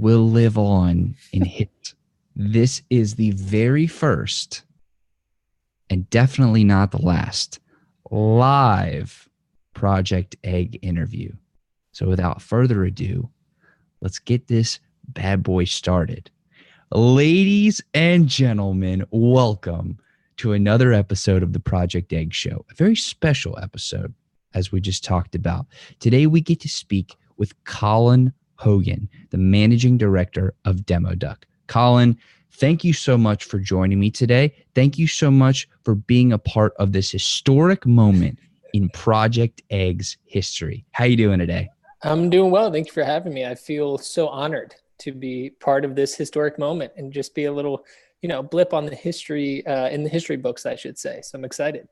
will live on and hit. This is the very first and definitely not the last live Project Egg interview. So without further ado, let's get this bad boy started. Ladies and gentlemen, welcome to another episode of the Project Egg Show, a very special episode, as we just talked about. Today, we get to speak with Colin Hogan, the managing director of DemoDuck. Colin, thank you so much for joining me today. Thank you so much for being a part of this historic moment in Project Egg's history. How you doing today? I'm doing well. Thank you for having me. I feel so honored to be part of this historic moment and just be a little, blip on the history, in the history books, I should say. So I'm excited.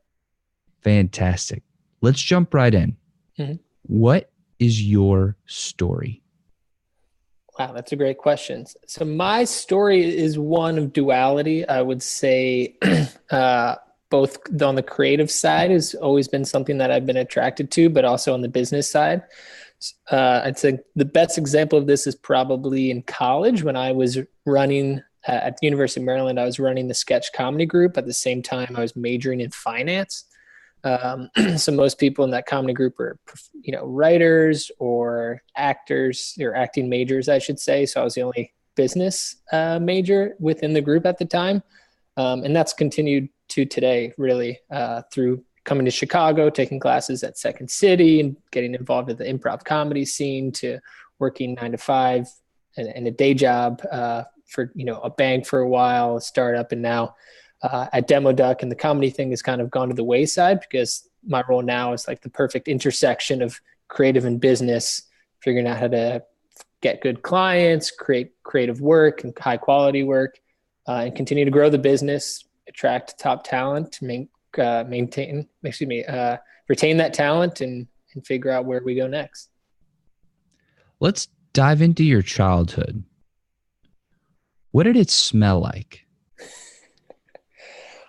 Fantastic. Let's jump right in. Mm-hmm. What is your story? Wow, that's a great question. So my story is one of duality. I would say both on the creative side has always been something that I've been attracted to, but also on the business side. I'd say the best example of this is probably in college when I was running at the University of Maryland. I was running the sketch comedy group. At the same time, I was majoring in finance. So most people in that comedy group are, writers or actors or acting majors, I should say. So I was the only business major within the group at the time. And that's continued to today, really, through coming to Chicago, taking classes at Second City and getting involved with the improv comedy scene, to working 9 to 5 and a day job for, a bank for a while, a startup, and now at DemoDuck. And the comedy thing has kind of gone to the wayside because my role now is like the perfect intersection of creative and business, figuring out how to get good clients, create creative work and high quality work, and continue to grow the business, attract top talent, to retain that talent and figure out where we go next. Let's dive into your childhood. What did it smell like?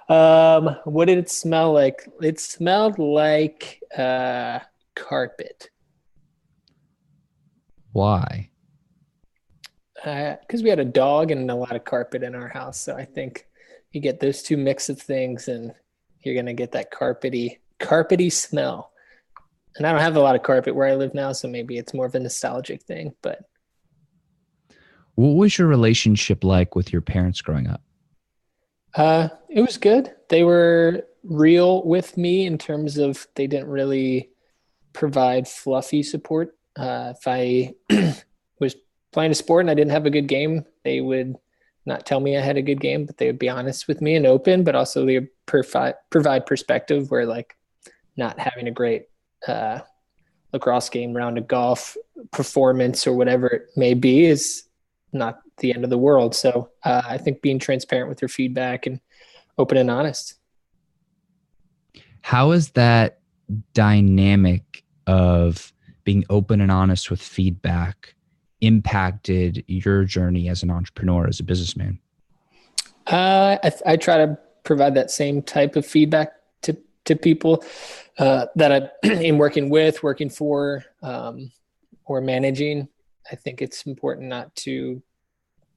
What did it smell like? It smelled like carpet. Why? Because we had a dog and a lot of carpet in our house. So I think you get those two mix of things and you're going to get that carpety smell. And I don't have a lot of carpet where I live now, so maybe it's more of a nostalgic thing. But what was your relationship like with your parents growing up? It was good. They were real with me in terms of they didn't really provide fluffy support. If I was playing a sport and I didn't have a good game, they would not tell me I had a good game, but they would be honest with me and open, but also they would provide perspective where, like, not having a great lacrosse game, round of golf, performance, or whatever it may be is not the end of the world. So I think being transparent with your feedback and open and honest. How is that dynamic of being open and honest with feedback impacted your journey as an entrepreneur, as a businessman? I try to provide that same type of feedback to people that I'm working with, working for, or managing. I think it's important not to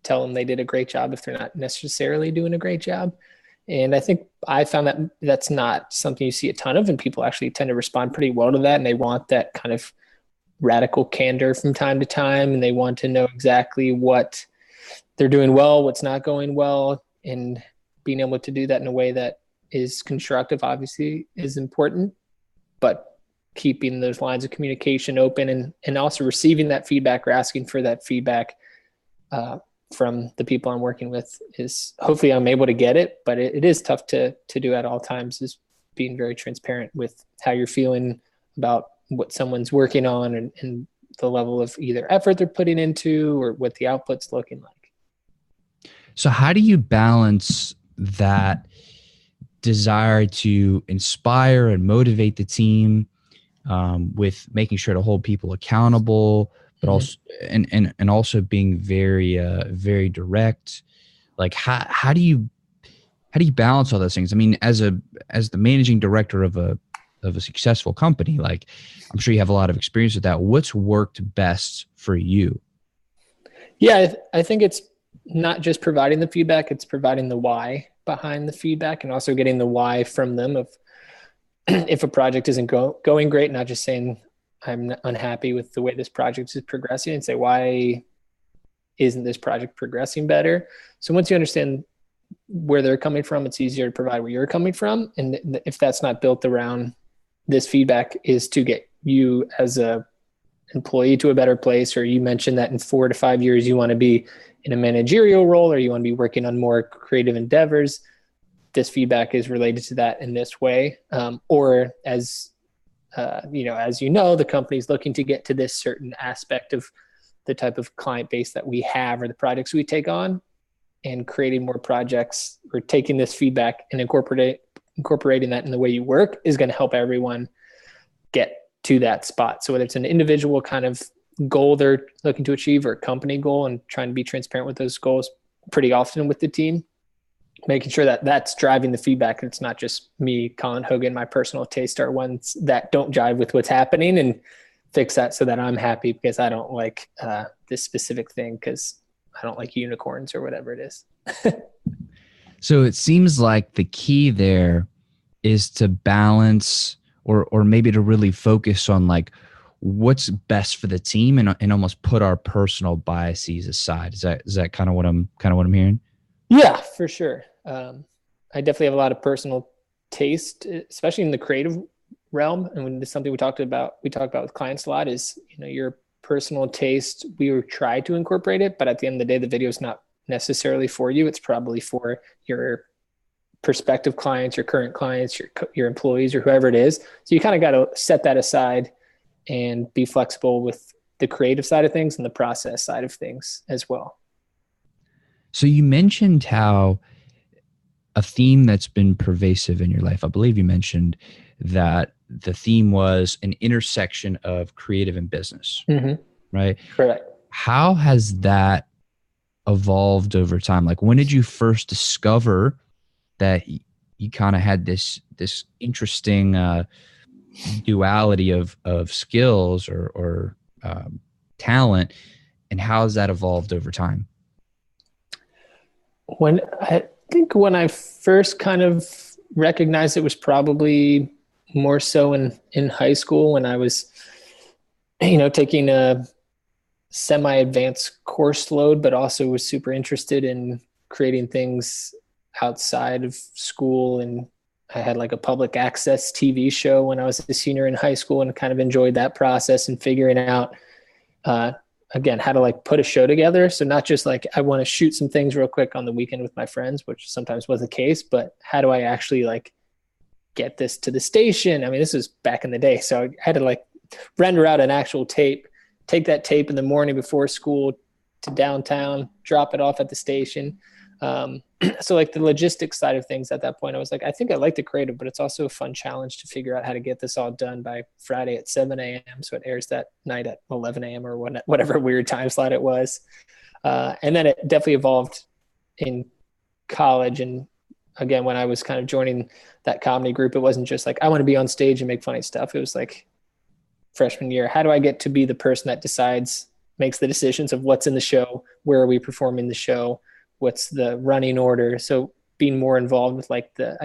tell them they did a great job if they're not necessarily doing a great job. And I think I found that that's not something you see a ton of, and people actually tend to respond pretty well to that. And they want that kind of radical candor from time to time. And they want to know exactly what they're doing well, what's not going well, and being able to do that in a way that is constructive, obviously, is important, but keeping those lines of communication open and also receiving that feedback or asking for that feedback from the people I'm working with is hopefully I'm able to get it, but it is tough to do at all times, is being very transparent with how you're feeling about what someone's working on and the level of either effort they're putting into or what the output's looking like. So how do you balance that desire to inspire and motivate the team with making sure to hold people accountable, but also and also being very direct? Like how do you balance all those things? I mean, as the managing director of a successful company, like, I'm sure you have a lot of experience with that. What's worked best for you? Yeah, I think it's not just providing the feedback, it's providing the why behind the feedback and also getting the why from them of if a project isn't going great, not just saying I'm unhappy with the way this project is progressing and say, why isn't this project progressing better? So once you understand where they're coming from, it's easier to provide where you're coming from. And if that's not built around this feedback is to get you as a employee to a better place, or you mentioned that in 4 to 5 years you want to be in a managerial role or you want to be working on more creative endeavors, this feedback is related to that in this way. Or as the company's looking to get to this certain aspect of the type of client base that we have or the projects we take on, and creating more projects or taking this feedback and incorporating that in the way you work is going to help everyone get to that spot. So whether it's an individual kind of goal they're looking to achieve or a company goal, and trying to be transparent with those goals pretty often with the team, making sure that that's driving the feedback. And it's not just me, Colin, Hogan, my personal taste are ones that don't jive with what's happening, and fix that so that I'm happy because I don't like this specific thing because I don't like unicorns or whatever it is. So it seems like the key there is to balance or maybe to really focus on like what's best for the team and almost put our personal biases aside. Is that kind of what I'm hearing? Yeah, for sure. I definitely have a lot of personal taste, especially in the creative realm. And when it's something we talk about with clients a lot is, your personal taste. We try to incorporate it, but at the end of the day, the video is not necessarily for you. It's probably for your prospective clients, your current clients, your employees, or whoever it is. So you kind of got to set that aside and be flexible with the creative side of things and the process side of things as well. So you mentioned how a theme that's been pervasive in your life, I believe you mentioned that the theme was an intersection of creative and business, right? Correct. How has that evolved over time? Like, when did you first discover that you kind of had this interesting duality of skills or talent, and how has that evolved over time? When I first kind of recognized it was probably more so in high school, when I was, taking a semi-advanced course load, but also was super interested in creating things outside of school. And I had like a public access TV show when I was a senior in high school, and kind of enjoyed that process and figuring out, again, how to like put a show together. So not just like, I want to shoot some things real quick on the weekend with my friends, which sometimes was the case, but how do I actually like get this to the station? I mean, this was back in the day. So I had to like render out an actual tape, take that tape in the morning before school to downtown, drop it off at the station. So like the logistics side of things at that point, I was like, I think I like the creative, but it's also a fun challenge to figure out how to get this all done by Friday at 7 a.m. So it airs that night at 11 a.m. or whatever weird time slot it was. And then it definitely evolved in college. And again, when I was kind of joining that comedy group, it wasn't just like, I want to be on stage and make funny stuff. It was like freshman year, how do I get to be the person that makes the decisions of what's in the show? Where are we performing the show? What's the running order? So being more involved with like the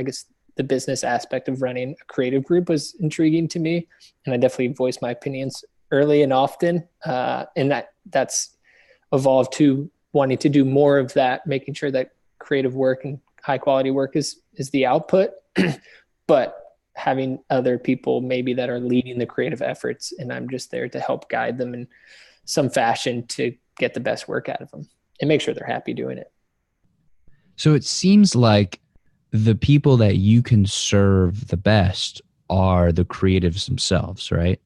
business aspect of running a creative group was intriguing to me. And I definitely voiced my opinions early and often. And that's evolved to wanting to do more of that, making sure that creative work and high quality work is the output, but having other people maybe that are leading the creative efforts. And I'm just there to help guide them in some fashion to get the best work out of them and make sure they're happy doing it. So it seems like the people that you can serve the best are the creatives themselves, right?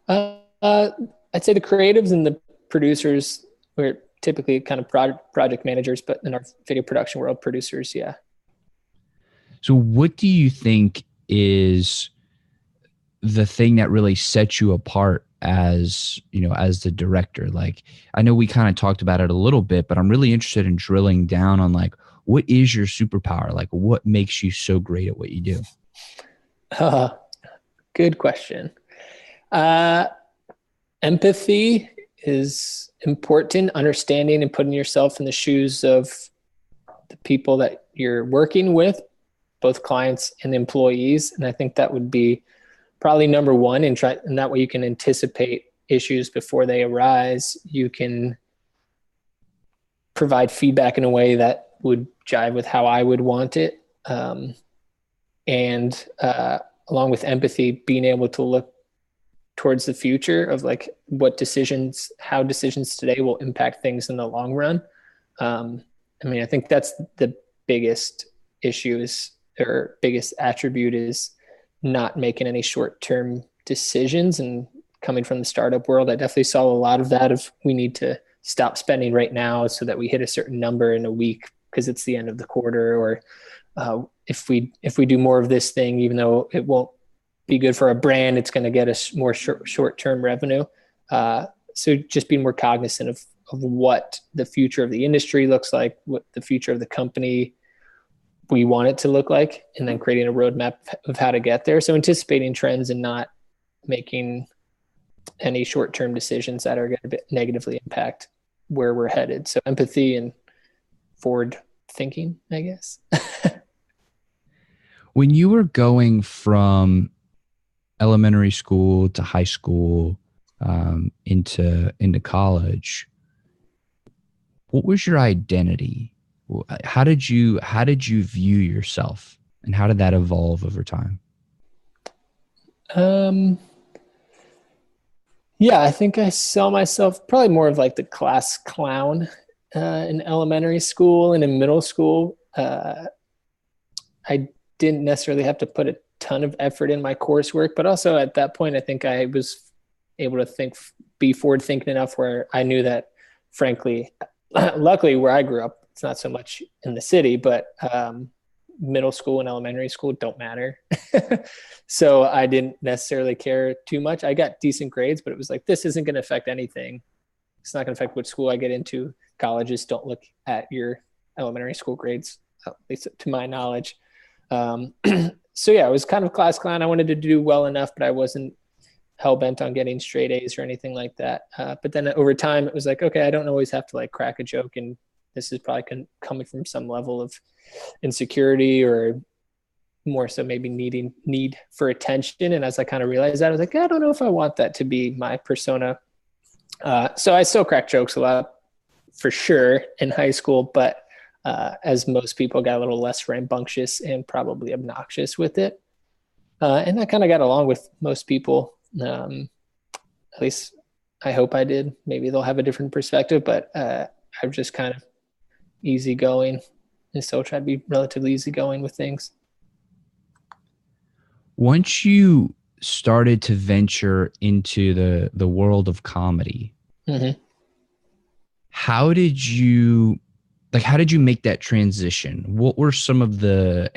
I'd say the creatives and the producers are typically kind of project managers, but in our video production world, producers, yeah. So what do you think is the thing that really sets you apart as the director? Like, I know we kind of talked about it a little bit, but I'm really interested in drilling down on like, what is your superpower? Like, what makes you so great at what you do? Good question. Empathy is important. Understanding and putting yourself in the shoes of the people that you're working with, both clients and employees. And I think that would be probably number one, and that way you can anticipate issues before they arise. You can provide feedback in a way that would jive with how I would want it. And along with empathy, being able to look towards the future of like how decisions today will impact things in the long run. I think that's the biggest biggest attribute is not making any short-term decisions. And coming from the startup world, I definitely saw a lot of that we need to stop spending right now so that we hit a certain number in a week because it's the end of the quarter, or if we do more of this thing, even though it won't be good for a brand, it's going to get us more short-term revenue. So just being more cognizant of what the future of the industry looks like, what the future of the company we want it to look like, and then creating a roadmap of how to get there. So anticipating trends and not making any short-term decisions that are going to negatively impact where we're headed. So empathy and forward thinking, I guess. When you were going from elementary school to high school, into college, what was your identity? How did you view yourself, and how did that evolve over time? Yeah, I think I saw myself probably more of like the class clown in elementary school and in middle school. I didn't necessarily have to put a ton of effort in my coursework, but also at that point, I think I was able to be forward thinking enough where I knew that, frankly, luckily where I grew up, it's not so much in the city, but middle school and elementary school don't matter. So I didn't necessarily care too much. I got decent grades, but it was like, this isn't going to affect anything. It's not going to affect what school I get into. Colleges don't look at your elementary school grades, at least to my knowledge. So yeah, I was kind of class clown. I wanted to do well enough, but I wasn't hell bent on getting straight A's or anything like that. But then over time, it was like, okay, I don't always have to like crack a joke, and this is probably coming from some level of insecurity or more so maybe need for attention. And as I kind of realized that, I was like, I don't know if I want that to be my persona. So I still crack jokes a lot for sure in high school, but as most people, got a little less rambunctious and probably obnoxious with it. And I kind of got along with most people. At least I hope I did. Maybe they'll have a different perspective, but I'm just kind of easygoing and still try to be relatively easygoing with things. Once you started to venture into the world of comedy, mm-hmm. how did you make that transition? What were some of the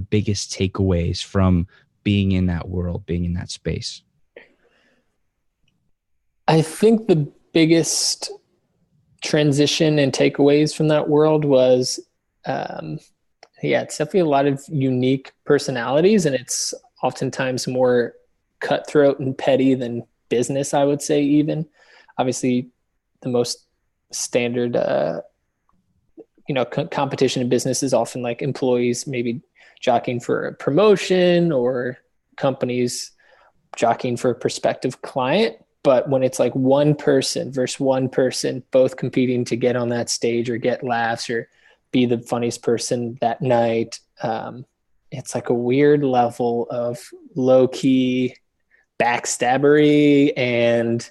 biggest takeaways from being in that world, being in that space? I think the biggest transition and takeaways from that world was, it's definitely a lot of unique personalities, and it's oftentimes more cutthroat and petty than business, I would say. Even obviously the most standard, competition in business is often like employees maybe jockeying for a promotion or companies jockeying for a prospective client. But when it's like one person versus one person, both competing to get on that stage or get laughs or be the funniest person that night, it's like a weird level of low-key backstabbery and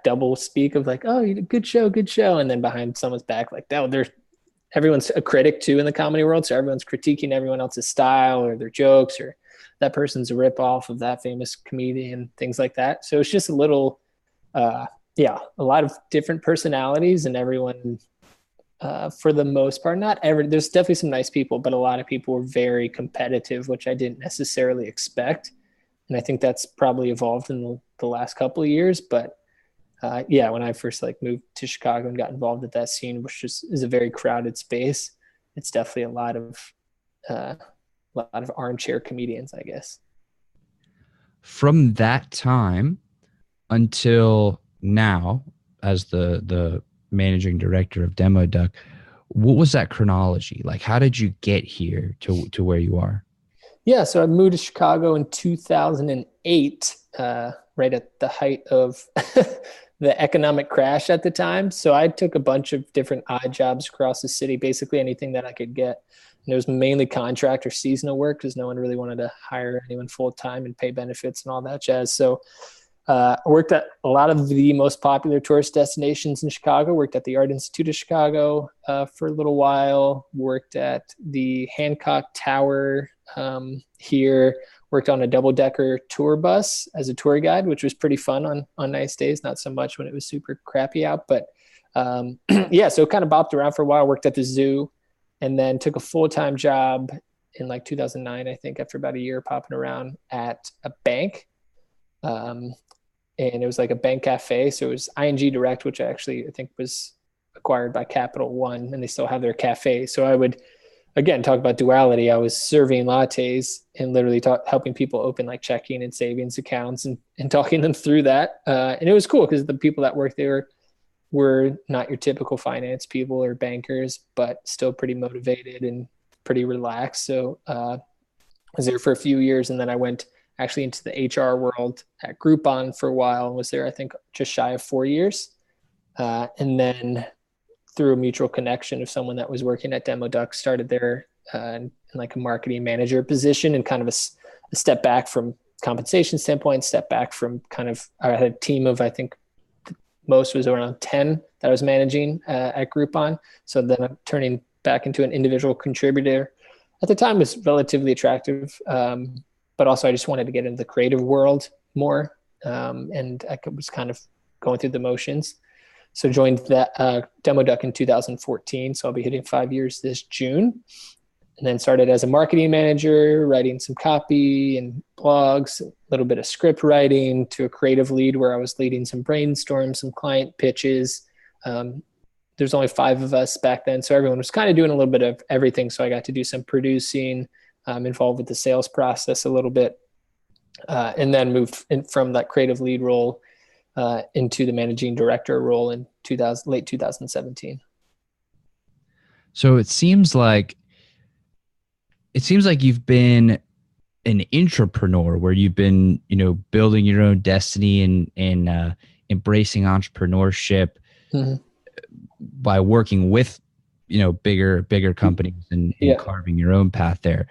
double speak of like, oh, you did good show. And then behind someone's back, like, oh, everyone's a critic too in the comedy world. So everyone's critiquing everyone else's style or their jokes, or that person's a rip off of that famous comedian, things like that. So it's just a little, a lot of different personalities, and everyone, for the most part, there's definitely some nice people, but a lot of people were very competitive, which I didn't necessarily expect. And I think that's probably evolved in the last couple of years. But when I first moved to Chicago and got involved at that scene, which is a very crowded space, it's definitely a lot of armchair comedians, I guess. From that time, until now as the managing director of Demo Duck, what was that chronology? Like, how did you get here to where you are? Yeah, so I moved to Chicago in 2008, right at the height of the economic crash at the time. So I took a bunch of different odd jobs across the city, basically anything that I could get. And it was mainly contract or seasonal work because no one really wanted to hire anyone full time and pay benefits and all that jazz. So I worked at a lot of the most popular tourist destinations in Chicago. Worked at the Art Institute of Chicago for a little while. Worked at the Hancock Tower here. Worked on a double-decker tour bus as a tour guide, which was pretty fun on nice days. Not so much when it was super crappy out, but yeah. So kind of bopped around for a while. Worked at the zoo, and then took a full-time job in like 2009, I think, after about a year popping around at a bank. And it was like a bank cafe. So it was ING Direct, which I think was acquired by Capital One, and they still have their cafe. So I would, again, talk about duality. I was serving lattes and literally helping people open like checking and savings accounts and talking them through that. And it was cool because the people that worked there were not your typical finance people or bankers, but still pretty motivated and pretty relaxed. So I was there for a few years, and then I went actually into the HR world at Groupon for a while and was there, I think, just shy of 4 years. And then through a mutual connection of someone that was working at Demo Duck, started there in like a marketing manager position and kind of a step back from compensation standpoint, step back from I had a team of, I think most was around 10 that I was managing at Groupon. So then I'm turning back into an individual contributor. At the time was relatively attractive. But also I just wanted to get into the creative world more. And I was kind of going through the motions. So joined that Demo Duck in 2014. So I'll be hitting 5 years this June. And then started as a marketing manager, writing some copy and blogs, a little bit of script writing, to a creative lead where I was leading some brainstorms, some client pitches. There's only 5 of us back then. So everyone was kind of doing a little bit of everything. So I got to do some producing, involved with the sales process a little bit, and then moved from that creative lead role into the managing director role in late 2017. So it seems like you've been an entrepreneur where you've been, building your own destiny and embracing entrepreneurship by working with, bigger companies and carving your own path there.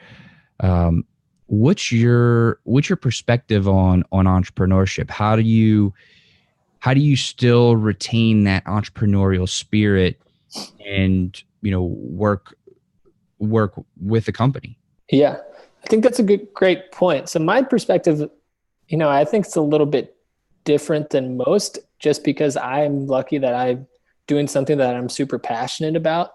What's your perspective on entrepreneurship? How do you still retain that entrepreneurial spirit and, work with the company? Yeah, I think that's a great point. So my perspective, I think it's a little bit different than most, just because I'm lucky that I'm doing something that I'm super passionate about.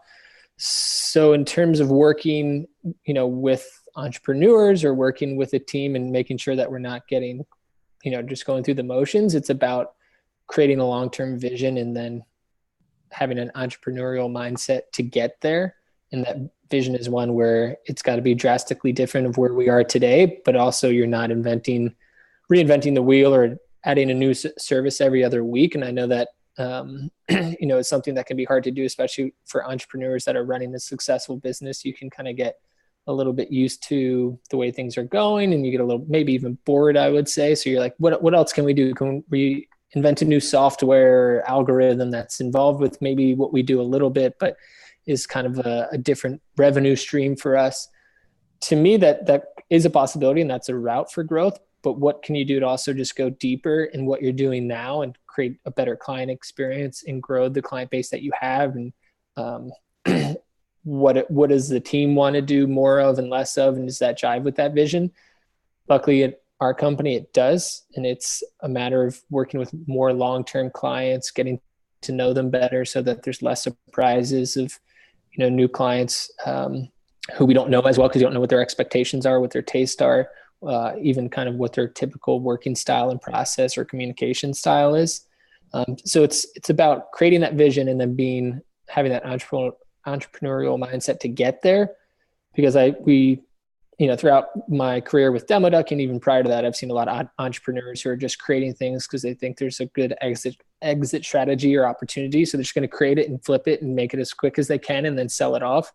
So in terms of working, with entrepreneurs or working with a team and making sure that we're not getting, just going through the motions, it's about creating a long-term vision and then having an entrepreneurial mindset to get there. And that vision is one where it's got to be drastically different of where we are today, but also you're not reinventing the wheel or adding a new service every other week. And I know that, it's something that can be hard to do, especially for entrepreneurs that are running a successful business. You can kind of get a little bit used to the way things are going and you get a little, maybe even bored, I would say. So you're like, what else can we do? Can we invent a new software algorithm that's involved with maybe what we do a little bit, but is kind of a different revenue stream for us? To me, that is a possibility and that's a route for growth. But what can you do to also just go deeper in what you're doing now and create a better client experience and grow the client base that you have? And what does the team want to do more of and less of? And does that jive with that vision? Luckily at our company, it does. And it's a matter of working with more long-term clients, getting to know them better so that there's less surprises of, new clients who we don't know as well because you don't know what their expectations are, what their tastes are, even kind of what their typical working style and process or communication style is. So it's about creating that vision and then having that entrepreneurial mindset to get there. Because we throughout my career with demo ducking, even prior to that, I've seen a lot of entrepreneurs who are just creating things because they think there's a good exit strategy or opportunity. So they're just going to create it and flip it and make it as quick as they can and then sell it off.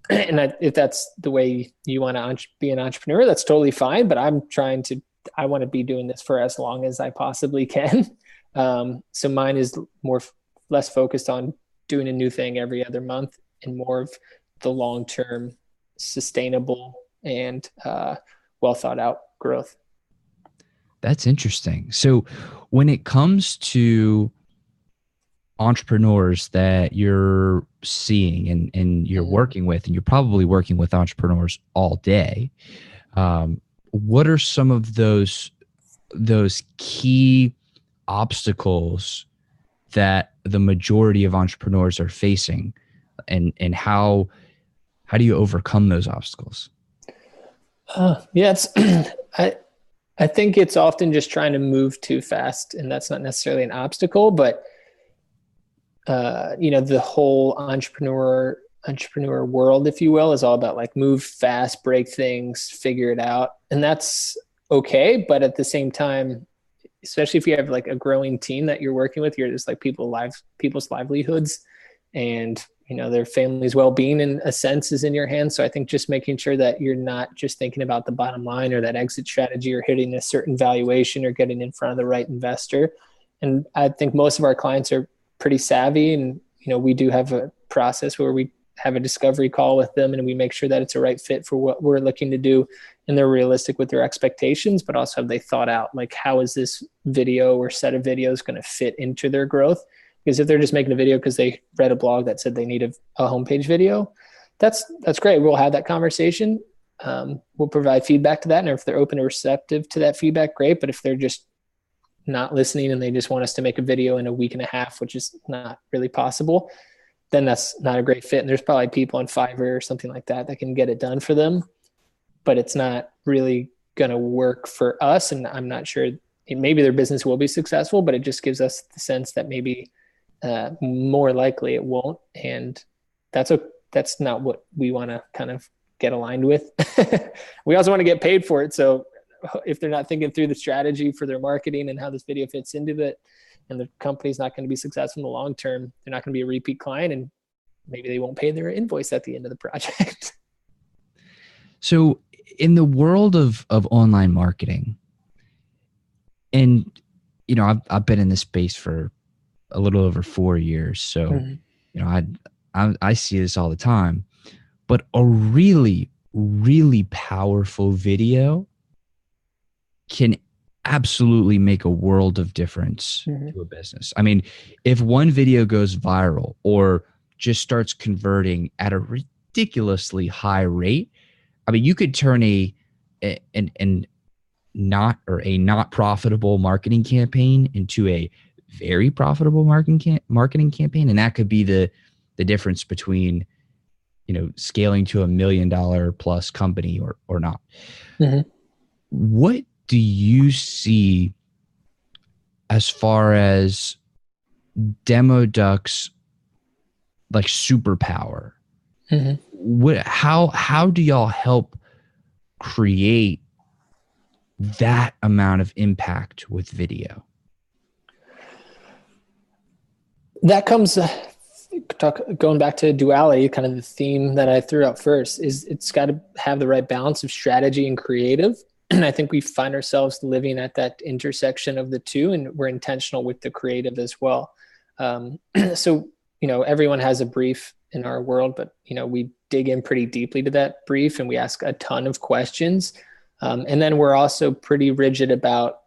And if that's the way you want to be an entrepreneur, that's totally fine. But I want to be doing this for as long as I possibly can. So mine is less focused on doing a new thing every other month and more of the long-term sustainable and well thought out growth. That's interesting. So when it comes to entrepreneurs that you're seeing and you're working with, and you're probably working with entrepreneurs all day, what are some of those key obstacles that the majority of entrepreneurs are facing, and how do you overcome those obstacles? I think it's often just trying to move too fast, and that's not necessarily an obstacle, but the whole entrepreneur world, if you will, is all about like move fast, break things, figure it out. And that's okay. But at the same time, especially if you have like a growing team that you're working with, you're just like people's livelihoods and, their family's well-being in a sense is in your hands. So I think just making sure that you're not just thinking about the bottom line or that exit strategy or hitting a certain valuation or getting in front of the right investor. And I think most of our clients are pretty savvy, and we do have a process where we have a discovery call with them and we make sure that it's a right fit for what we're looking to do, and they're realistic with their expectations, but also have they thought out like how is this video or set of videos going to fit into their growth? Because if they're just making a video because they read a blog that said they need a homepage video, that's great. We'll have that conversation. We'll provide feedback to that, and if they're open and receptive to that feedback, great. But if they're just not listening and they just want us to make a video in a week and a half, which is not really possible, then that's not a great fit. And there's probably people on Fiverr or something like that can get it done for them, but it's not really going to work for us. And I'm not sure, maybe their business will be successful, but it just gives us the sense that maybe more likely it won't. And that's not what we want to kind of get aligned with. We also want to get paid for it. So if they're not thinking through the strategy for their marketing and how this video fits into it, and the company's not going to be successful in the long term, they're not going to be a repeat client, and maybe they won't pay their invoice at the end of the project. So in the world of online marketing, and I've been in this space for a little over 4 years, so I see this all the time, but a really, really powerful video can absolutely make a world of difference to a business. I mean, if one video goes viral or just starts converting at a ridiculously high rate, I mean, you could turn a not profitable marketing campaign into a very profitable marketing campaign, and that could be the difference between scaling to $1 million plus company or not. What do you see as far as Demo Duck's like superpower? How do y'all help create that amount of impact with video? That comes going back to duality, kind of the theme that I threw out first, is it's got to have the right balance of strategy and creative. And I think we find ourselves living at that intersection of the two, and we're intentional with the creative as well. So, everyone has a brief in our world, but, we dig in pretty deeply to that brief and we ask a ton of questions. And then we're also pretty rigid about,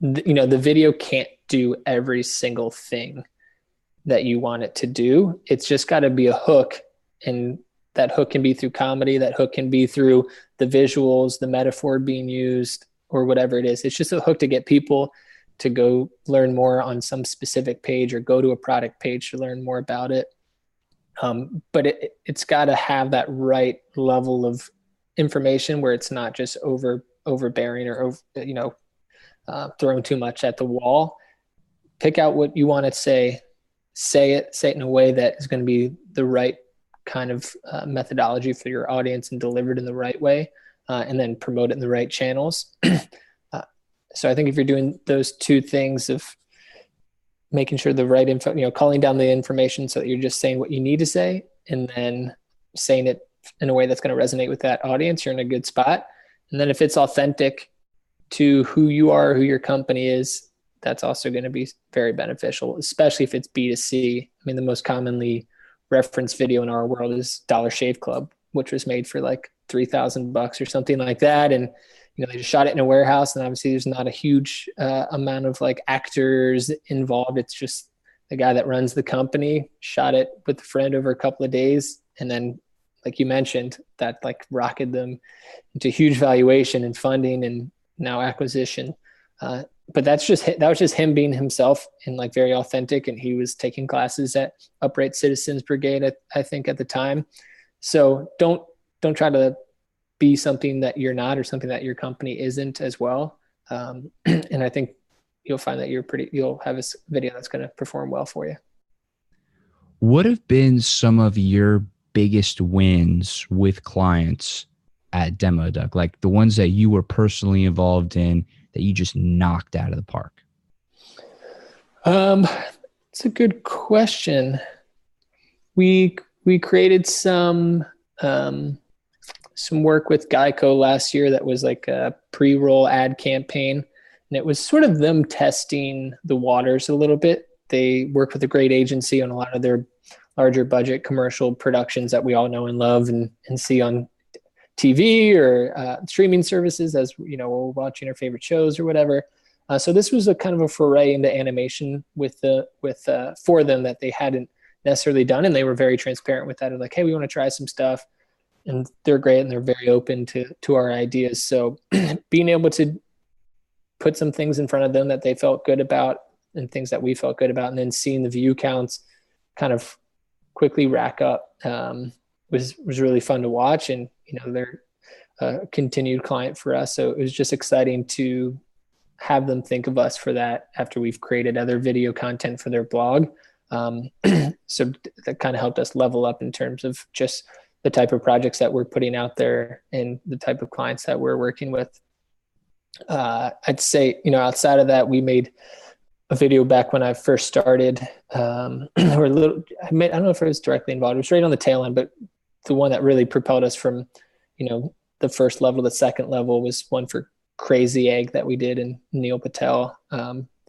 the video can't do every single thing that you want it to do. It's just got to be a hook, and that hook can be through comedy. That hook can be through the visuals, the metaphor being used, or whatever it is. It's just a hook to get people to go learn more on some specific page or go to a product page to learn more about it. But it's got to have that right level of information where it's not just overbearing or throwing too much at the wall. Pick out what you want to say it in a way that is going to be the right kind of methodology for your audience and delivered in the right way. and then promote it in the right channels. So I think if you're doing those two things of making sure the right info, calling down the information so that you're just saying what you need to say, and then saying it in a way that's going to resonate with that audience, you're in a good spot. And then if it's authentic to who you are, who your company is, that's also going to be very beneficial, especially if it's B2C. I mean, the most commonly referenced video in our world is Dollar Shave Club, which was made for like $3,000 or something like that. And they just shot it in a warehouse, and obviously there's not a huge amount of like actors involved. It's just the guy that runs the company shot it with a friend over a couple of days. And then, like you mentioned, that like rocketed them into huge valuation and funding and now acquisition. But that was just him being himself and like very authentic. And he was taking classes at Upright Citizens Brigade, I think at the time. So don't try to be something that you're not, or something that your company isn't as well. And I think you'll find that you'll have a video that's going to perform well for you. What have been some of your biggest wins with clients at Demo Duck? Like the ones that you were personally involved in that you just knocked out of the park? It's a good question. We created some work with Geico last year that was like a pre-roll ad campaign. And it was sort of them testing the waters a little bit. They work with a great agency on a lot of their larger budget commercial productions that we all know and love and see on TV or streaming services, as we're watching our favorite shows or whatever. So this was a kind of a foray into animation for them that they hadn't necessarily done. And they were very transparent with that. They're like, hey, we want to try some stuff. And they're great, and they're very open to our ideas. So being able to put some things in front of them that they felt good about and things that we felt good about, and then seeing the view counts kind of quickly rack up was really fun to watch. And they're a continued client for us, so it was just exciting to have them think of us for that after we've created other video content for their blog. So that kind of helped us level up in terms of just the type of projects that we're putting out there and the type of clients that we're working with. I'd say, outside of that, we made a video back when I first started. I don't know if it was directly involved. It was right on the tail end, but the one that really propelled us from, the first level to the second level was one for Crazy Egg that we did in Neil Patel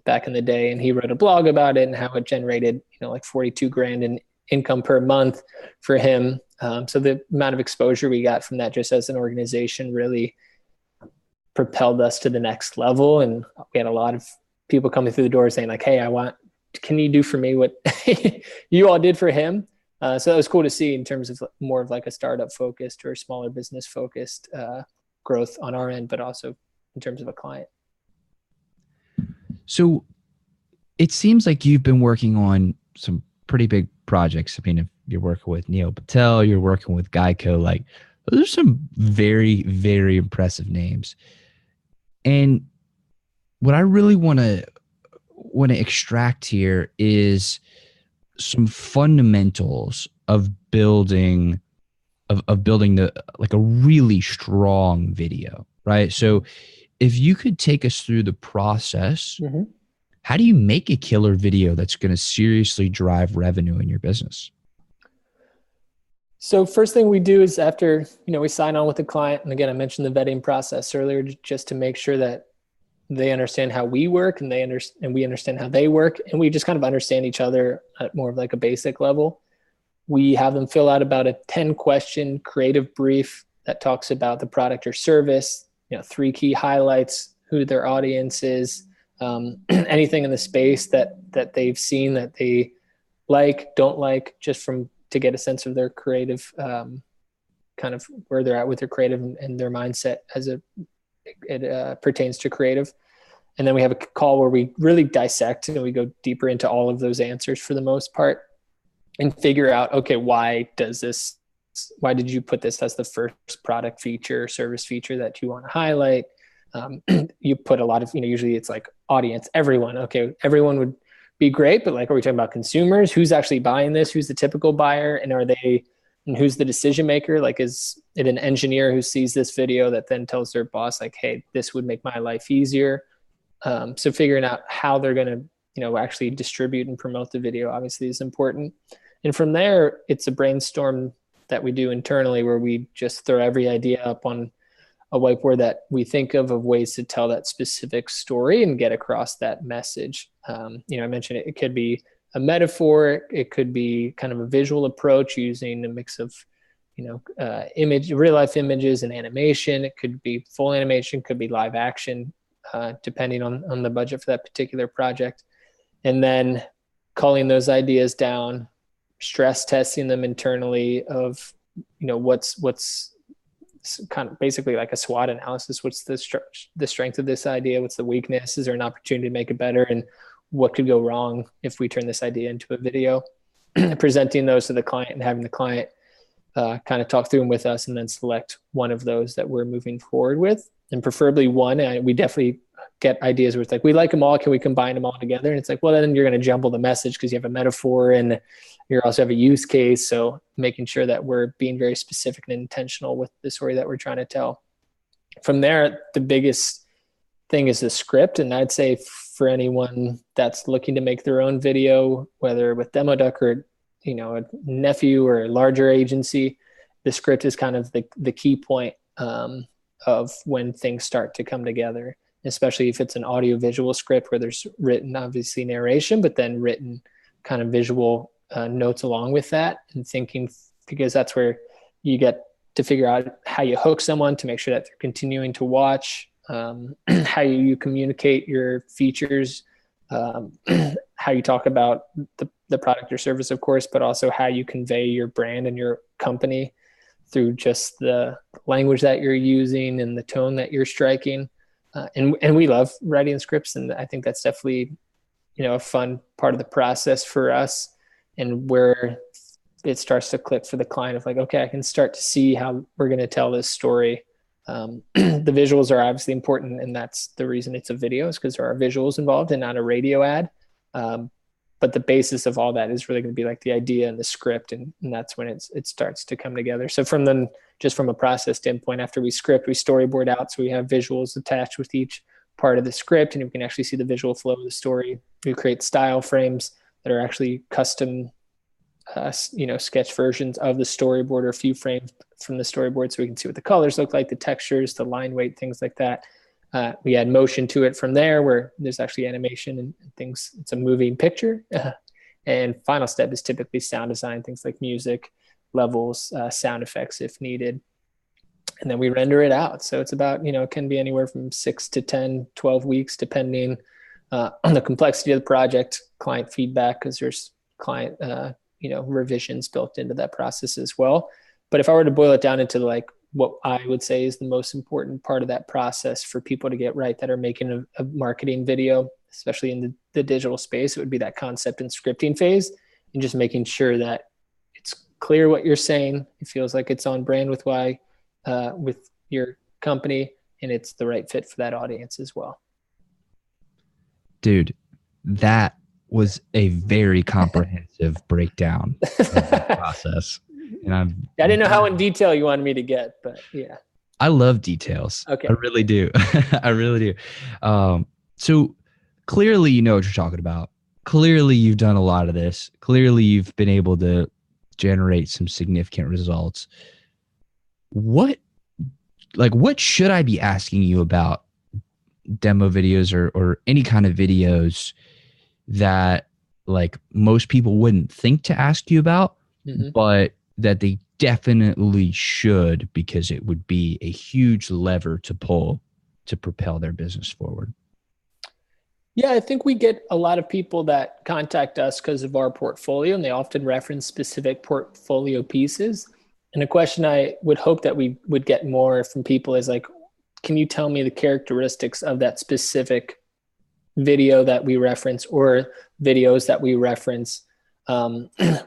back in the day. And he wrote a blog about it and how it generated, like 42 grand in income per month for him. So the amount of exposure we got from that just as an organization really propelled us to the next level. And we had a lot of people coming through the door saying like, hey, can you do for me what you all did for him? So that was cool to see in terms of more of like a startup focused or smaller business focused growth on our end, but also in terms of a client. So it seems like you've been working on some pretty big projects. I mean, if you're working with Neil Patel, you're working with Geico, like those are some very, very impressive names. And what I really want to extract here is some fundamentals of building like a really strong video, right? So if you could take us through the process, mm-hmm. How do you make a killer video that's going to seriously drive revenue in your business? So first thing we do is after, we sign on with the client. And again, I mentioned the vetting process earlier, just to make sure that they understand how we work and we understand how they work. And we just kind of understand each other at more of like a basic level. We have them fill out about a 10-question creative brief that talks about the product or service, 3 key highlights, who their audience is, anything in the space that they've seen that they like, don't like, just to get a sense of their creative, kind of where they're at with their creative and their mindset as it pertains to creative. And then we have a call where we really dissect and we go deeper into all of those answers for the most part and figure out, okay, why did you put this as the first product feature, service feature that you want to highlight? You put a lot of, usually it's like audience, everyone. Okay, everyone would be great, but like, are we talking about consumers? Who's actually buying this? Who's the typical buyer? And are they And who's the decision maker? Like, is it an engineer who sees this video that then tells their boss, like, hey, this would make my life easier? So figuring out how they're going to, actually distribute and promote the video obviously is important. And from there, it's a brainstorm that we do internally where we just throw every idea up on a whiteboard that we think of ways to tell that specific story and get across that message. I mentioned it could be a metaphor. It could be kind of a visual approach using a mix of, real life images and animation. It could be full animation, could be live action, depending on the budget for that particular project. And then culling those ideas down, stress testing them internally of, what's kind of basically like a SWOT analysis. What's the strength of this idea? What's the weakness? Is there an opportunity to make it better? And what could go wrong if we turn this idea into a video? Presenting those to the client and having the client kind of talk through them with us, and then select one of those that we're moving forward with, and preferably one. And we definitely get ideas where it's like, we like them all. Can we combine them all together? And it's like, well, then you're going to jumble the message because you have a metaphor and you also have a use case. So making sure that we're being very specific and intentional with the story that we're trying to tell. From there, the biggest thing is the script. And I'd say for anyone that's looking to make their own video, whether with Demo Duck or, a nephew or a larger agency, the script is kind of the key point of when things start to come together, especially if it's an audio visual script where there's written, obviously, narration, but then written kind of visual notes along with that, and thinking, because that's where you get to figure out how you hook someone to make sure that they're continuing to watch, how you communicate your features, how you talk about the product or service, of course, but also how you convey your brand and your company through just the language that you're using and the tone that you're striking. And we love writing scripts. And I think that's definitely, a fun part of the process for us, and where it starts to click for the client of like, okay, I can start to see how we're going to tell this story. The visuals are obviously important, and that's the reason it's a video, is because there are visuals involved and not a radio ad. But the basis of all that is really going to be like the idea and the script, and that's when it starts to come together. So from a process standpoint, after we script, we storyboard out, so we have visuals attached with each part of the script, and we can actually see the visual flow of the story. We create style frames that are actually custom, sketch versions of the storyboard, or a few frames from the storyboard, so we can see what the colors look like, the textures, the line weight, things like that. We add motion to it from there, where there's actually animation and things. It's a moving picture. And final step is typically sound design, things like music, levels, sound effects if needed. And then we render it out. So it's about, it can be anywhere from 6 to 10, 12 weeks, depending on the complexity of the project, client feedback, because there's client, revisions built into that process as well. But if I were to boil it down into like what I would say is the most important part of that process for people to get right that are making a marketing video, especially in the digital space, it would be that concept and scripting phase, and just making sure that it's clear what you're saying. It feels like it's on brand with with your company, and it's the right fit for that audience as well. Dude, that was a very comprehensive breakdown of the process. And I didn't know how in detail you wanted me to get, but yeah. I love details. Okay. I really do. I really do. So clearly you know what you're talking about. Clearly you've done a lot of this. Clearly you've been able to generate some significant results. What should I be asking you about demo videos or any kind of videos that like most people wouldn't think to ask you about, but that they definitely should, because it would be a huge lever to pull to propel their business forward? Yeah, I think we get a lot of people that contact us because of our portfolio, and they often reference specific portfolio pieces. And a question I would hope that we would get more from people is like, can you tell me the characteristics of that specific video that we reference, or videos that we reference,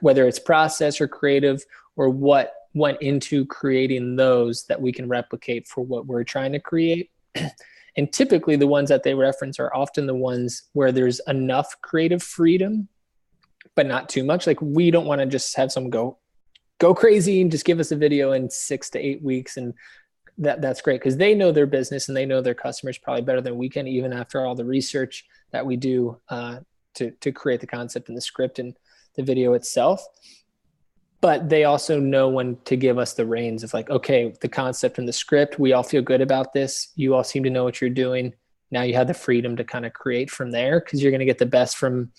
whether it's process or creative, or what went into creating those that we can replicate for what we're trying to create. And typically the ones that they reference are often the ones where there's enough creative freedom, but not too much. Like, we don't want to just have someone go go crazy and just give us a video in 6 to 8 weeks. And that's great because they know their business and they know their customers probably better than we can, even after all the research that we do to create the concept and the script and the video itself. But they also know when to give us the reins of like, okay, the concept and the script, we all feel good about this. You all seem to know what you're doing. Now you have the freedom to kind of create from there because you're going to get the best from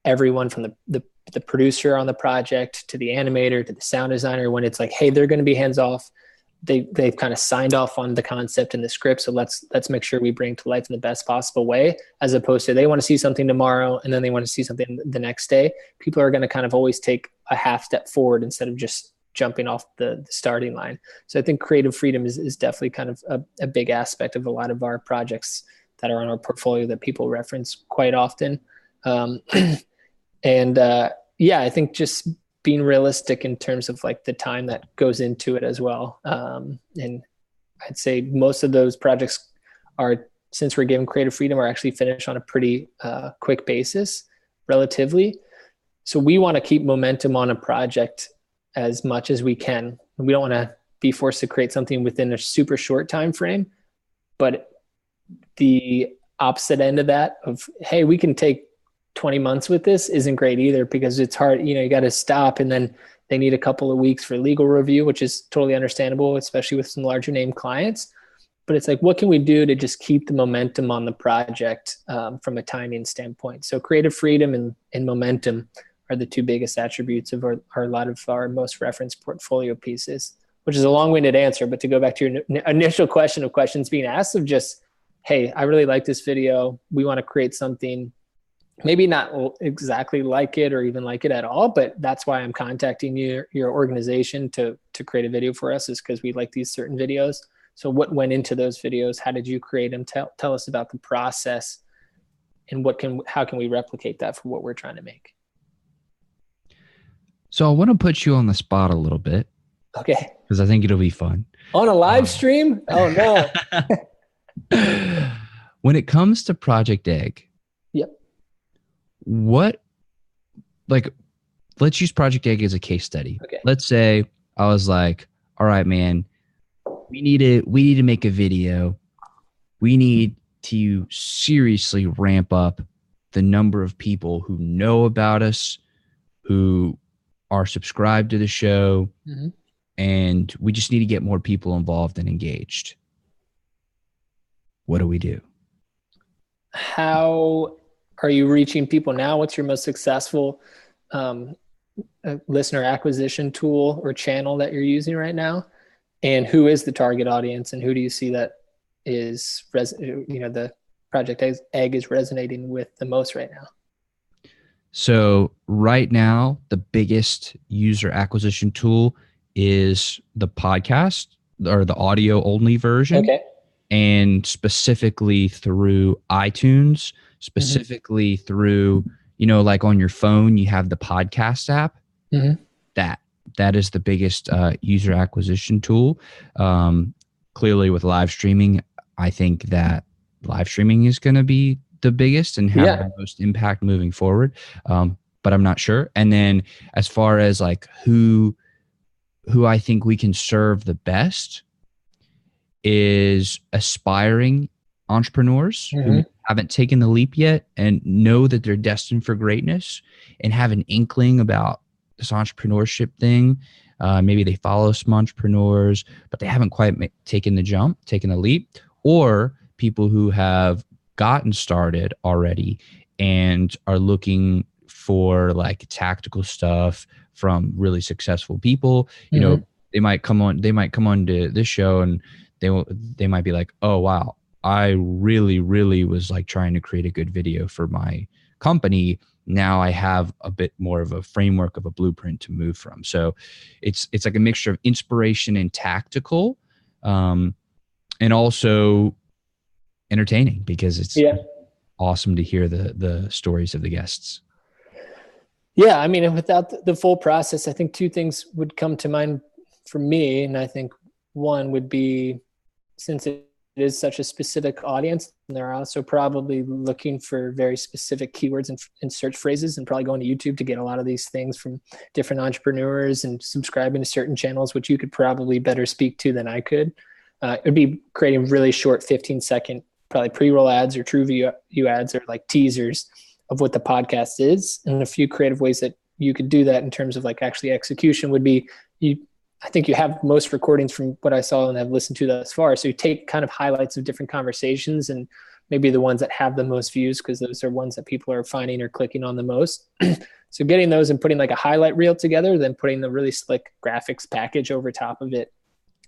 everyone, from the producer on the project to the animator to the sound designer. When it's like, hey, they're going to be hands off. They've kind of signed off on the concept and the script. So let's make sure we bring to life in the best possible way, as opposed to they want to see something tomorrow and then they want to see something the next day. People are going to kind of always take a half step forward instead of just jumping off the starting line. So I think creative freedom is definitely kind of a big aspect of a lot of our projects that are on our portfolio that people reference quite often. Yeah, I think just being realistic in terms of like the time that goes into it as well. And I'd say most of those projects are, since we're given creative freedom, are actually finished on a pretty quick basis, relatively. So we want to keep momentum on a project as much as we can. We don't want to be forced to create something within a super short time frame. But the opposite end of that of, hey, we can take 20 months with this isn't great either, because it's hard. You got to stop, and then they need a couple of weeks for legal review, which is totally understandable, especially with some larger name clients. But it's like, what can we do to just keep the momentum on the project from a timing standpoint? So creative freedom and momentum are the two biggest attributes of a lot of our most referenced portfolio pieces, which is a long-winded answer. But to go back to your initial question of questions being asked of just, hey, I really like this video. We want to create something maybe not exactly like it or even like it at all, but that's why I'm contacting your organization to create a video for us, is because we like these certain videos. So what went into those videos? How did you create them? Tell us about the process, and how can we replicate that for what we're trying to make? So I want to put you on the spot a little bit. Okay. Because I think it'll be fun. On a live stream? Oh no. When it comes to Project Egg, let's use Project Egg as a case study. Okay. Let's say I was like, all right, man, we need to make a video. We need to seriously ramp up the number of people who know about us, who are subscribed to the show, and we just need to get more people involved and engaged. What do we do? How are you reaching people now? What's your most successful listener acquisition tool or channel that you're using right now? And who is the target audience, and who do you see that is, the Project Egg is resonating with the most right now? So right now, the biggest user acquisition tool is the podcast, or the audio only version. Okay. And specifically through iTunes, specifically through, like on your phone, you have the podcast app. That is the biggest user acquisition tool. Clearly with live streaming, I think that live streaming is going to be the biggest and have the most impact moving forward. But I'm not sure. And then as far as like who I think we can serve the best is aspiring entrepreneurs who haven't taken the leap yet and know that they're destined for greatness and have an inkling about this entrepreneurship thing. Maybe they follow some entrepreneurs, but they haven't quite taken the leap, or people who have gotten started already and are looking for like tactical stuff from really successful people. They might come on to this show and they might be like, oh, wow, I really, really was like trying to create a good video for my company. Now I have a bit more of a framework of a blueprint to move from. So it's like a mixture of inspiration and tactical, and also entertaining, because it's awesome to hear the stories of the guests. Yeah. I mean, and without the full process, I think two things would come to mind for me. And I think one would be, since it is such a specific audience, and they're also probably looking for very specific keywords and search phrases, and probably going to YouTube to get a lot of these things from different entrepreneurs and subscribing to certain channels, which you could probably better speak to than I could. It would be creating really short 15-second, probably pre-roll ads or true view ads or like teasers of what the podcast is. And a few creative ways that you could do that in terms of like actually execution would be, I think you have most recordings from what I saw and have listened to thus far. So you take kind of highlights of different conversations and maybe the ones that have the most views, because those are ones that people are finding or clicking on the most. So getting those and putting like a highlight reel together, then putting the really slick graphics package over top of it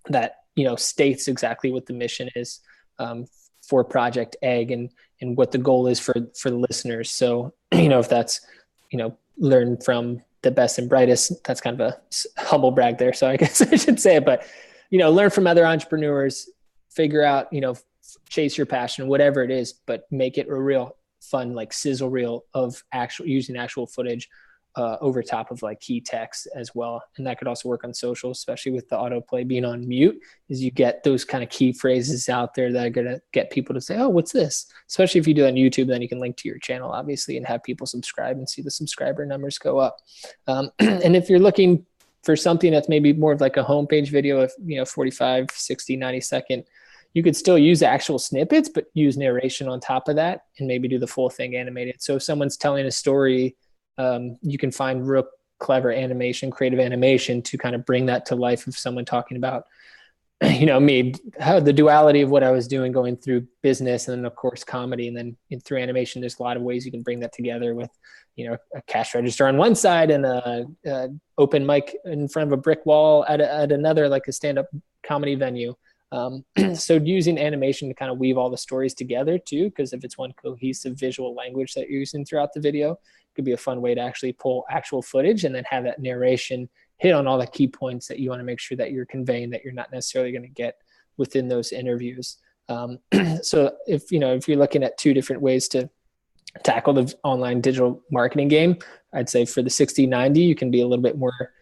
that, states exactly what the mission is for Project Egg and what the goal is for the listeners. So, if that's, learn from the best and brightest, that's kind of a humble brag there. So I guess I should say it, but, learn from other entrepreneurs, figure out, chase your passion, whatever it is, but make it a real fun, like sizzle reel of using actual footage over top of like key text as well. And that could also work on social, especially with the autoplay being on mute, is you get those kind of key phrases out there that are going to get people to say, oh, what's this? Especially if you do it on YouTube, then you can link to your channel, obviously, and have people subscribe and see the subscriber numbers go up. And if you're looking for something that's maybe more of like a homepage video of, 45, 60, 90 second, you could still use actual snippets, but use narration on top of that and maybe do the full thing animated. So if someone's telling a story, you can find real clever animation, creative animation to kind of bring that to life of someone talking about, me, how the duality of what I was doing going through business and then of course comedy. And then through animation, there's a lot of ways you can bring that together with, a cash register on one side and a open mic in front of a brick wall at another, like a stand-up comedy venue. So using animation to kind of weave all the stories together too, because if it's one cohesive visual language that you're using throughout the video, it could be a fun way to actually pull actual footage and then have that narration hit on all the key points that you want to make sure that you're conveying that you're not necessarily going to get within those interviews. So if you're looking at two different ways to tackle the online digital marketing game, I'd say for the 60-90, you can be a little bit more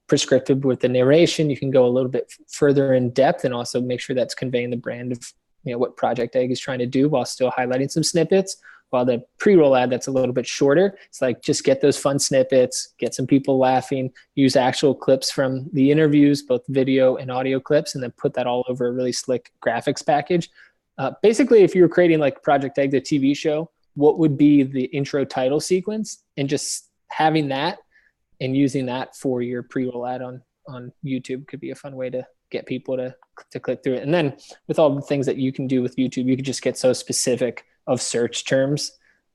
prescriptive with the narration. You can go a little bit further in depth and also make sure that's conveying the brand of what Project Egg is trying to do while still highlighting some snippets. While the pre-roll ad that's a little bit shorter, it's like just get those fun snippets, get some people laughing, use actual clips from the interviews, both video and audio clips, and then put that all over a really slick graphics package. Basically, if you were creating like Project Egg, the TV show, what would be the intro title sequence, and just having that and using that for your pre-roll ad on YouTube could be a fun way to get people to click through it. And then with all the things that you can do with YouTube, you could just get so specific of search terms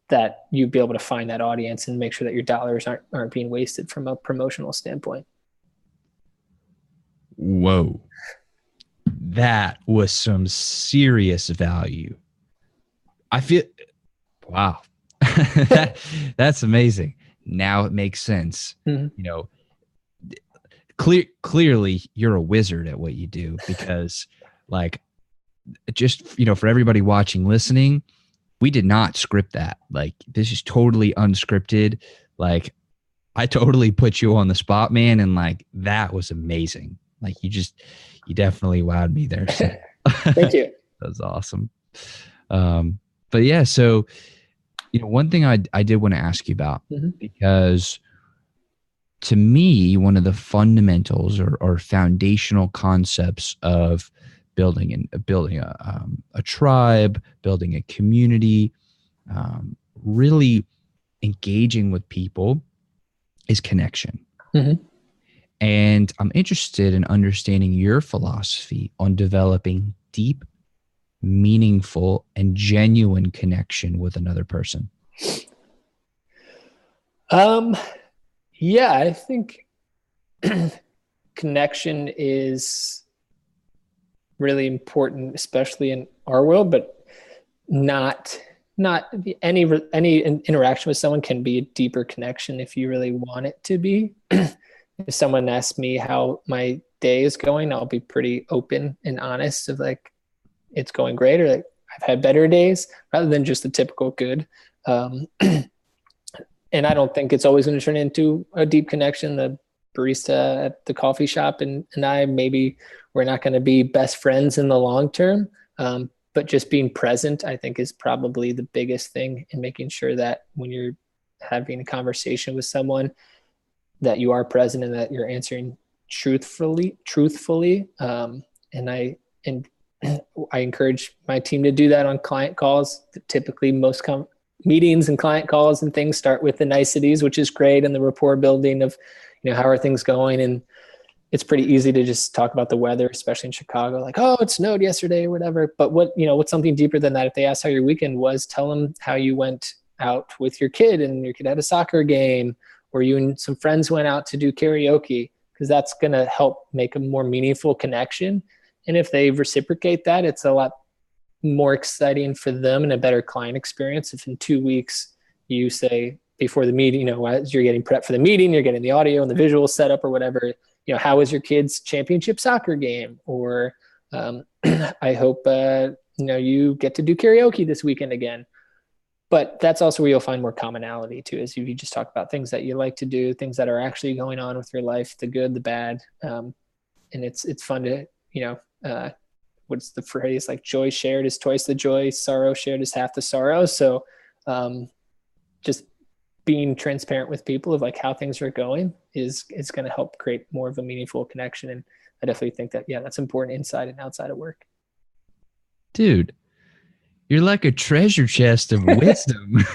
that you'd be able to find that audience and make sure that your dollars aren't being wasted from a promotional standpoint. Whoa. That was some serious value. I feel, wow. That's amazing. Now it makes sense. Mm-hmm. Clearly you're a wizard at what you do, because like, just, for everybody watching, listening, we did not script that. Like, this is totally unscripted. Like, I totally put you on the spot, man. And like, that was amazing. Like, you definitely wowed me there. So. Thank you. That was awesome. But yeah, so, one thing I did want to ask you about, mm-hmm. because to me, one of the fundamentals or foundational concepts of building a tribe, building a community, really engaging with people is connection. Mm-hmm. And I'm interested in understanding your philosophy on developing deep, meaningful, and genuine connection with another person. Yeah, I think connection is really important, especially in our world, but not any interaction with someone can be a deeper connection if you really want it to be. If someone asks me how my day is going, I'll be pretty open and honest of like, it's going great, or like, I've had better days, rather than just the typical good. And I don't think it's always going to turn into a deep connection. The barista at the coffee shop and I, maybe we're not going to be best friends in the long term. But just being present, I think, is probably the biggest thing in making sure that when you're having a conversation with someone, that you are present and that you're answering truthfully. And I encourage my team to do that on client calls. Typically, most meetings and client calls and things start with the niceties, which is great, and the rapport building of, how are things going? And it's pretty easy to just talk about the weather, especially in Chicago, like, oh, it snowed yesterday or whatever. But what's something deeper than that? If they ask how your weekend was, tell them how you went out with your kid and your kid had a soccer game, or you and some friends went out to do karaoke, because that's going to help make a more meaningful connection. And if they reciprocate that, it's a lot more exciting for them and a better client experience. If in 2 weeks you say before the meeting, as you're getting prepped for the meeting, you're getting the audio and the visual setup or whatever, how was your kid's championship soccer game? Or I hope, you get to do karaoke this weekend again. But that's also where you'll find more commonality too, is you just talk about things that you like to do, things that are actually going on with your life, the good, the bad. And it's fun to, what's the phrase? Like, joy shared is twice the joy, sorrow shared is half the sorrow. So just being transparent with people of like how things are going is going to help create more of a meaningful connection. And I definitely think that, that's important inside and outside of work. Dude, you're like a treasure chest of wisdom.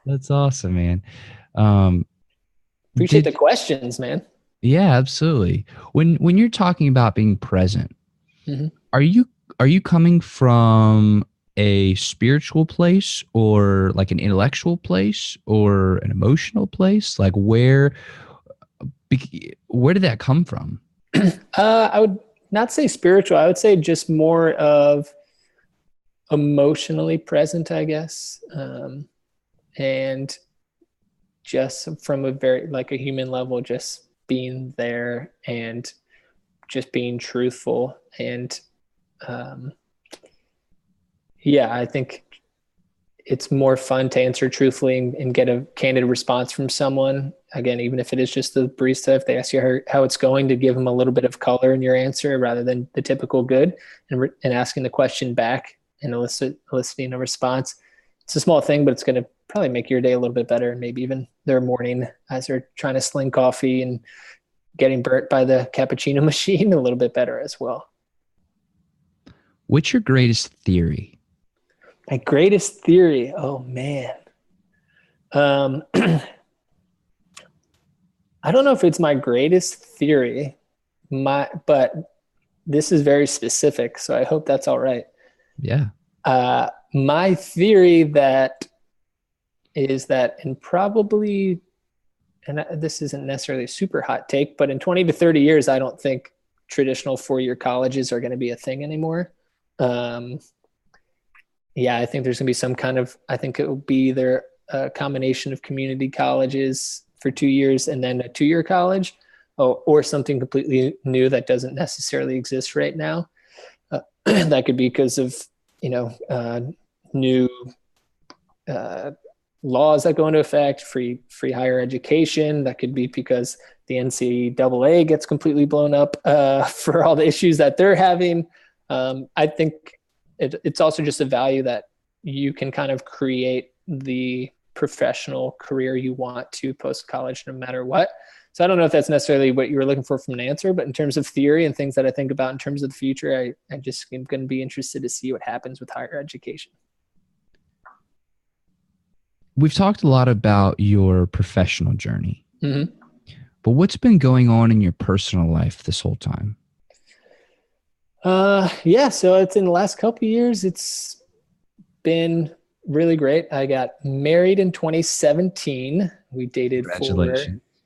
That's awesome, man. Appreciate the questions, man. Yeah, absolutely. When you're talking about being present, mm-hmm. are you coming from a spiritual place, or like an intellectual place, or an emotional place? Like where did that come from? I would not say spiritual. I would say just more of emotionally present, I guess. And just from a very, like, a human level, just being there and just being truthful. And I think it's more fun to answer truthfully and get a candid response from someone. Again, even if it is just the barista, if they ask you how it's going, to give them a little bit of color in your answer rather than the typical good, and asking the question back and eliciting a response. It's a small thing, but it's going to probably make your day a little bit better, and maybe even their morning as they're trying to sling coffee and getting burnt by the cappuccino machine a little bit better as well. What's your greatest theory? My greatest theory? Oh, man. I don't know if it's my greatest theory, but this is very specific, so I hope that's all right. Yeah. My theory is that this isn't necessarily a super hot take, but in 20 to 30 years, I don't think traditional 4-year colleges are going to be a thing anymore. I think there's going to be some kind of, I think it will be either a combination of community colleges for 2 years and then a 2-year college, or something completely new that doesn't necessarily exist right now. That could be because of, new laws that go into effect, free higher education. That could be because the NCAA gets completely blown up for all the issues that they're having. I think it's also just a value that you can kind of create the professional career you want to post-college no matter what. So I don't know if that's necessarily what you were looking for from an answer, but in terms of theory and things that I think about in terms of the future, I just am going to be interested to see what happens with higher education. We've talked a lot about your professional journey, mm-hmm. but what's been going on in your personal life this whole time? So it's in the last couple of years, it's been really great. I got married in 2017. We dated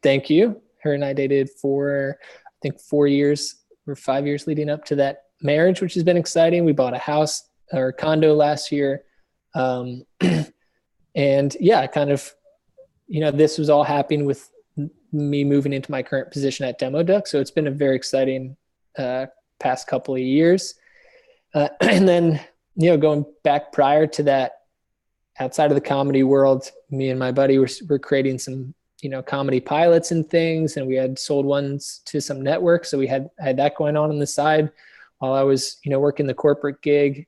thank you. Her and I dated for, I think, 4 years or 5 years leading up to that marriage, which has been exciting. We bought a house or condo last year. And kind of, this was all happening with me moving into my current position at Demo Duck. So it's been a very exciting, past couple of years. And then, going back prior to that, outside of the comedy world, me and my buddy were creating some, comedy pilots and things, and we had sold ones to some networks. So we had that going on the side while I was, working the corporate gig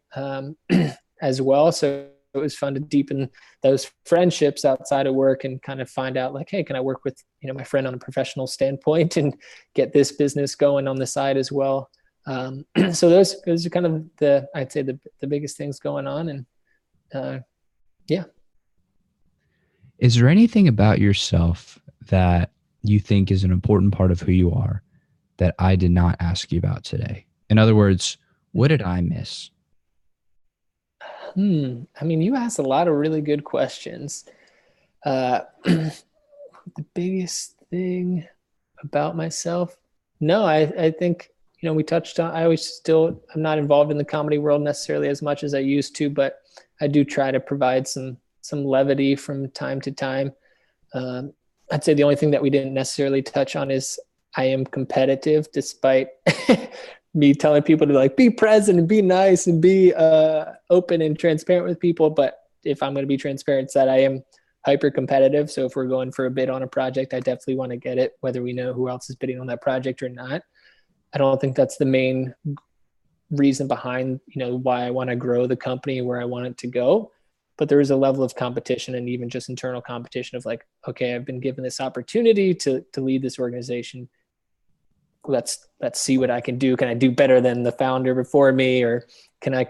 as well. So it was fun to deepen those friendships outside of work and kind of find out like, hey, can I work with, my friend on a professional standpoint and get this business going on the side as well. So those are kind of I'd say the biggest things going on. And yeah. Is there anything about yourself that you think is an important part of who you are that I did not ask you about today? In other words, what did I miss? I mean, you asked a lot of really good questions. The biggest thing about myself? No, I think, we touched on, I'm not involved in the comedy world necessarily as much as I used to, but I do try to provide some levity from time to time. I'd say the only thing that we didn't necessarily touch on is I am competitive, despite me telling people to like be present and be nice and be open and transparent with people. But if I'm going to be transparent, it's that I am hyper competitive. So if we're going for a bid on a project, I definitely want to get it, whether we know who else is bidding on that project or not. I don't think that's the main reason behind, why I want to grow the company where I want it to go. But there is a level of competition and even just internal competition of like, okay, I've been given this opportunity to lead this organization. Let's see what I can do. Can I do better than the founder before me, or can I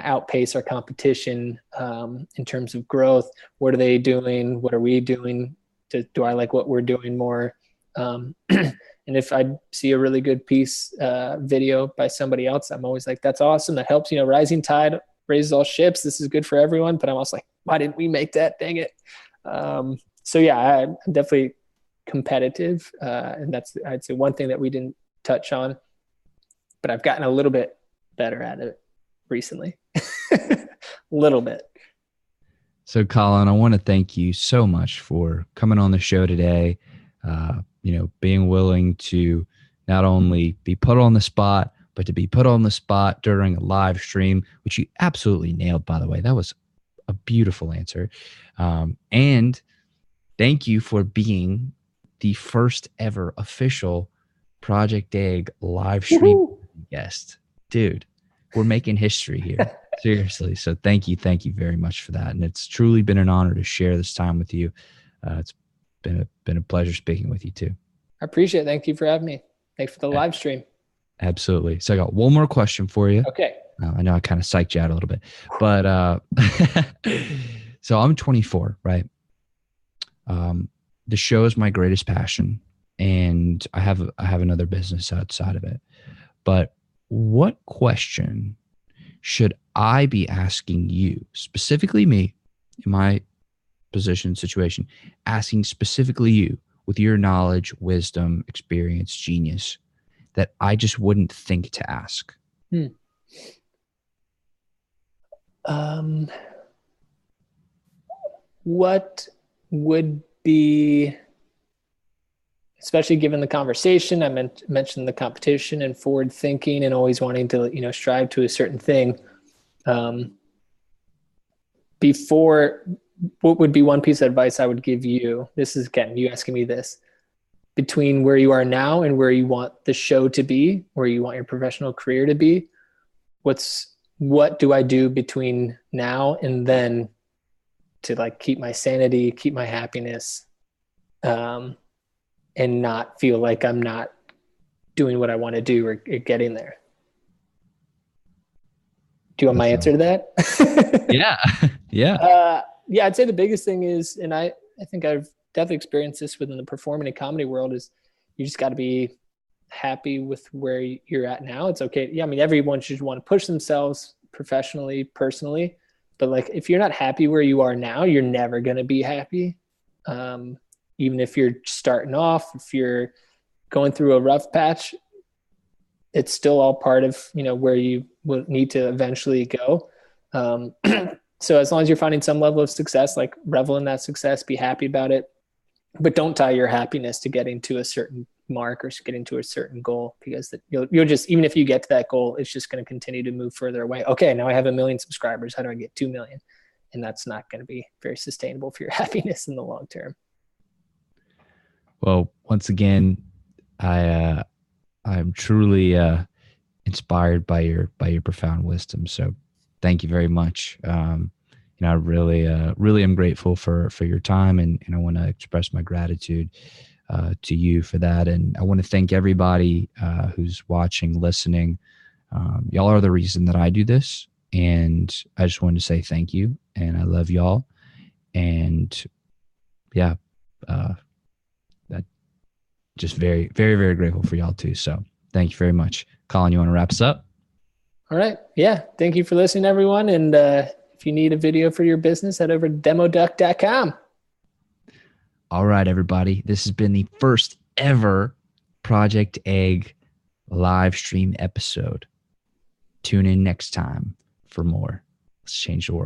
outpace our competition in terms of growth? What are they doing? What are we doing? Do I like what we're doing more? And if I see a really good piece video by somebody else, I'm always like, that's awesome. That helps, rising tide raises all ships. This is good for everyone. But I'm also like, why didn't we make that? Dang it. So yeah, I'm definitely competitive. And that's, I'd say, one thing that we didn't touch on, but I've gotten a little bit better at it recently. A little bit. So Colin, I want to thank you so much for coming on the show today. Being willing to not only be put on the spot, but to be put on the spot during a live stream, which you absolutely nailed, by the way. That was a beautiful answer. And thank you for being the first ever official Project Egg live stream guest. Dude, we're making history here. Seriously. So thank you very much for that. And it's truly been an honor to share this time with you. It's been a pleasure speaking with you too. I appreciate it. Thank you for having me. Thanks for the live stream. Absolutely. So I got one more question for you. Okay. I know I kind of psyched you out a little bit, but so I'm 24, right? The show is my greatest passion, and I have another business outside of it. But what question should I be asking you, specifically me, in my position, situation, asking specifically you with your knowledge, wisdom, experience, genius, that I just wouldn't think to ask? What would be, especially given the conversation, I mentioned the competition and forward thinking and always wanting to, strive to a certain thing. What would be one piece of advice I would give you? This is, again, you asking me this, between where you are now and where you want the show to be, where you want your professional career to be. What do I do between now and then to like keep my sanity, keep my happiness, and not feel like I'm not doing what I want to do or getting there? Do you want my answer to that? Yeah. Yeah, I'd say the biggest thing is, and I think I've definitely experienced this within the performing and comedy world, is you just got to be happy with where you're at now. It's okay. Yeah, I mean, everyone should want to push themselves professionally, personally, but like if you're not happy where you are now, you're never going to be happy. Even if you're starting off, if you're going through a rough patch, it's still all part of, where you will need to eventually go. So as long as you're finding some level of success, like revel in that success, be happy about it, but don't tie your happiness to getting to a certain mark or getting to a certain goal, because you'll just, even if you get to that goal, it's just going to continue to move further away. Okay, now I have 1 million subscribers. How do I get 2 million? And that's not going to be very sustainable for your happiness in the long term. Well, once again, I'm truly inspired by your profound wisdom. So thank you very much. I really am grateful for your time, and I want to express my gratitude to you for that. And I want to thank everybody who's watching, listening. Y'all are the reason that I do this, and I just wanted to say thank you, and I love y'all. And yeah, that just very, very, very grateful for y'all too. So thank you very much. Colin, you want to wrap us up? All right. Yeah. Thank you for listening, everyone. And if you need a video for your business, head over to demoduck.com. All right, everybody. This has been the first ever Project Egg live stream episode. Tune in next time for more. Let's change the world.